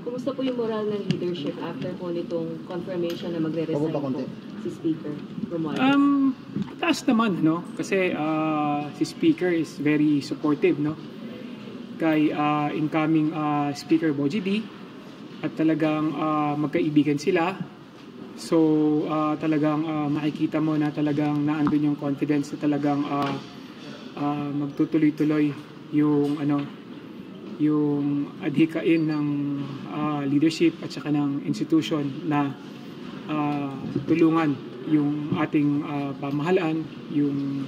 Kumusta po yung moral ng leadership after po nitong confirmation na magre-resign po si Speaker Romualdez? Taas naman, no? Kasi si Speaker is very supportive, no? Kay incoming Speaker Bogie D. At talagang magkaibigan sila. So talagang makikita mo na talagang naandun yung confidence na talagang magtutuloy-tuloy yung yung adhikain ng leadership at saka ng institution na tulungan yung ating pamahalaan, yung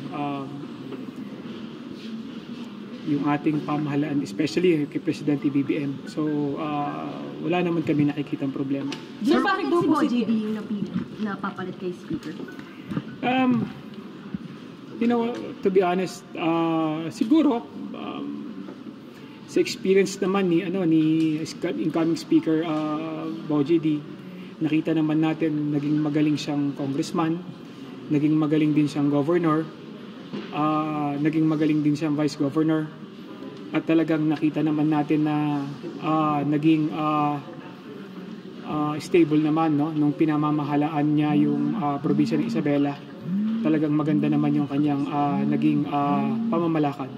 ating pamahalaan, especially kay Presidente BBM. So wala naman kami nakikitang problema. Sir, bakit si Bogie D yung napapalit kay Speaker? You know, to be honest, siguro sa experience naman ni incoming Speaker Bogie D, nakita naman natin naging magaling siyang congressman, naging magaling din siyang governor, naging magaling din siyang vice governor, at talagang nakita naman natin na naging stable naman, no, nung pinamamahalaan niya yung probinsya ng Isabela. Talagang maganda naman yung kanyang naging pamamalakad.